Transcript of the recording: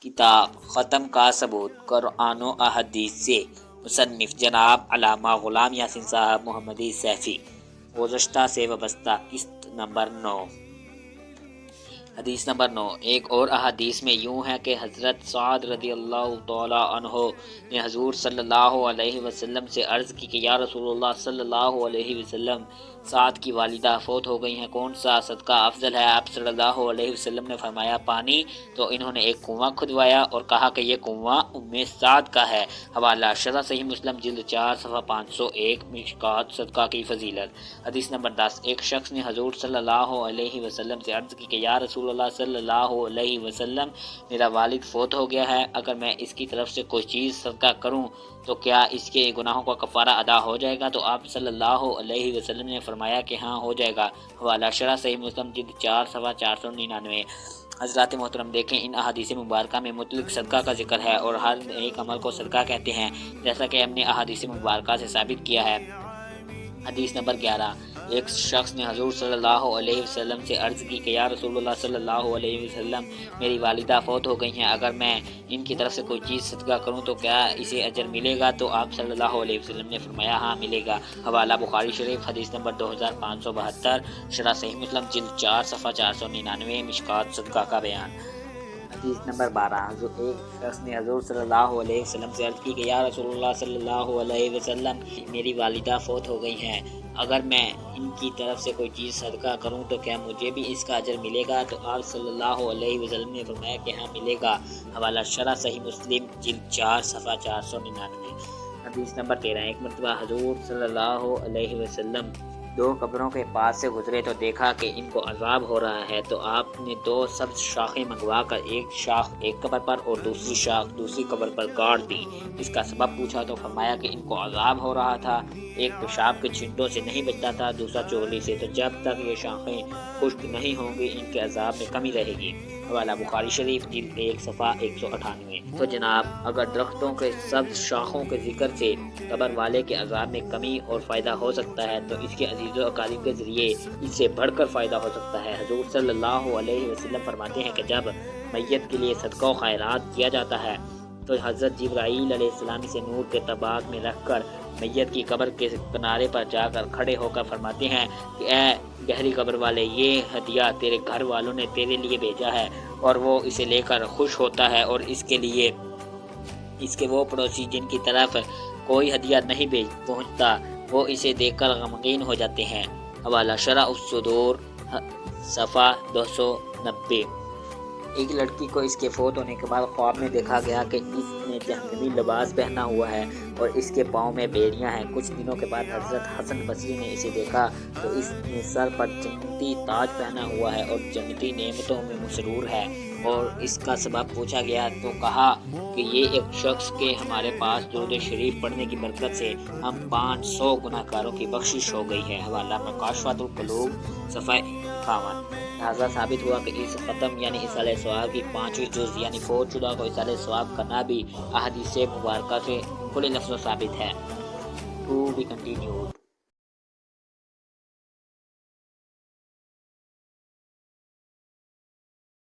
किताब ख़त्म का सबूत कुरान व अहदीस से मुसन्निफ जनाब अल्लामा ग़ुलाम यासीन साहब मोहम्मदी सैफ़ी गुज़श्ता से वबस्ता किस्त नंबर 9। हदीस नंबर 9। एक और अहादीस में यूँ है कि हज़रत साद रज़ियल्लाहु तआला अन्हु ने हजूर सल्लल्लाहु अलैहि वसल्लम से अर्ज़ की कि या रसूलुल्लाह सल्लल्लाहु अलैहि वसल्लम, साद की वालिदा फौत हो गई हैं, कौन सा सदका अफजल है? आप सल्लल्लाहु अलैहि वसल्लम ने फरमाया पानी। तो इन्होंने एक कुआं खुदवाया और कहा कि ये कुआं उम्मे साद का है। हवाला शरह सही मुस्लिम जिल्द 4 सफ़ा 501 मिशकात सदका की फजीलत। हदीस नंबर 10। एक शख्स ने हजूर सल्लल्लाहु अलैहि वसल्लम से अर्ज़ की कि या रसूलुल्लाह सल्लल्लाहु अलैहि वसल्लम, मेरा वालिद फौत हो गया है, अगर मैं इसकी तरफ से कोई चीज़ सदका करूं तो क्या इसके गुनाहों का कफ़ारा अदा हो जाएगा? तो आप सल्लल्लाहु अलैहि वसल्लम ने फरमाया कि हाँ हो जाएगा। हवाला शरह सही मुस्लिम जिल्द 4 सफ़ा 499। हज़रात मोहतरम देखें, इन अहादीस मुबारक में मुतलक सदका का जिक्र है और हर एक अमल को सदका कहते हैं, जैसा कि हमने अहादीस मुबारक से साबित किया है। हदीस नंबर 11। एक शख्स ने हजूर सल्लल्लाहु अलैहि वसल्लम से अर्ज़ की कि या रसूलुल्लाह सल्लल्लाहु अलैहि वसल्लम, मेरी वालिदा फौत हो गई हैं, अगर मैं इनकी तरफ से कोई चीज़ सदका करूं तो क्या इसे अजर मिलेगा? तो आप सल्लल्लाहु अलैहि वसल्लम ने फरमाया हाँ मिलेगा। हवाला बुखारी शरीफ हदीस नंबर 2572, शरह सही मुस्लिम जिल्द 4 सफ़ा 499 मिशकात सदका का बयान। हदीस नंबर 12। एक शख्स ने हजूर सल्लल्लाहु अलैहि वसल्लम से अर्ज़ की कि या रसूलुल्लाह सल्लल्लाहु अलैहि वसल्लम, मेरी वालिदा फौत हो गई हैं, अगर मैं इनकी तरफ से कोई चीज़ सदका करूं तो क्या मुझे भी इसका अजर मिलेगा? तो आप सल्लल्लाहु अलैहि वसल्लम ने फरमाया कि हाँ मिलेगा। हवाला शरह सही मुस्लिम जिल्द 4 सफ़ा 499। हदीस नंबर 13। एक मरतबा हजूर सल्लल्लाहु अलैहि वसल्लम दो कब्रों के पास से गुजरे तो देखा कि इनको अजाब हो रहा है, तो आपने दो सब्ज शाखें मंगवा कर एक शाख एक कब्र पर और दूसरी शाख दूसरी कब्र पर गाड़ दी। इसका सबब पूछा तो फरमाया कि इनको अजाब हो रहा था, एक पेशाब के छिंटों से नहीं बचता था, दूसरा चुगली से, तो जब तक ये शाखें खुश्क नहीं होंगी इनके अजाब में कमी रहेगी। हवाला बुखारी शरीफ जिल्द 1 सफ़ा 198। तो जनाब, अगर दरख्तों के सब्ज शाखों के जिक्र से कब्र वाले के अजाब में कमी और फ़ायदा हो सकता है, तो इसके अजीज़ व अकारीब के ज़रिए इससे बढ़कर फ़ायदा हो सकता है। हजूर सल्लल्लाहु अलैहि वसल्लम फरमाते हैं कि जब मैयत के लिए सदका व खैरात किया जाता है तो हज़रत जिब्राईल अलैहिस्सलाम इसे नूर के तबाक में रखकर मैयत की कब्र के किनारे पर जाकर खड़े होकर फरमाते हैं कि ए गहरी कब्र वाले, ये हदिया तेरे घर वालों ने तेरे लिए भेजा है। और वो इसे लेकर खुश होता है और इसके लिए इसके वो पड़ोसी जिनकी तरफ कोई हदिया नहीं पहुँचता, वो इसे देखकर गमगीन हो जाते हैं। हवाला शरह उस-सुदूर सफ़ा 290। एक लड़की को इसके फौत होने के बाद ख्वाब में देखा गया कि इसने जहन्नमी लिबास पहना हुआ है और इसके पाँव में बेड़ियां हैं। कुछ दिनों के बाद हज़रत हसन बसरी ने इसे देखा तो इसने सर पर जन्नती ताज पहना हुआ है और जन्नती नेमतों में मसरूर है, और इसका सबब पूछा गया तो कहा कि ये एक शख्स के हमारे पास दुरूद शरीफ पढ़ने की बरकत से हम 500 गुनाहगारों की बख्शिश हो गई है। हवाला मकाशफातुल कुलूब सफ़ा 51। लिहाजा साबित हुआ कि इस ख़त्म यानी इसाले सवाब की 5वीं जुज़ यानी फौत शुदा को इसाले सवाब करना भी अहादीस मुबारक से खुले लफ्ज़ों साबित है। To be continued.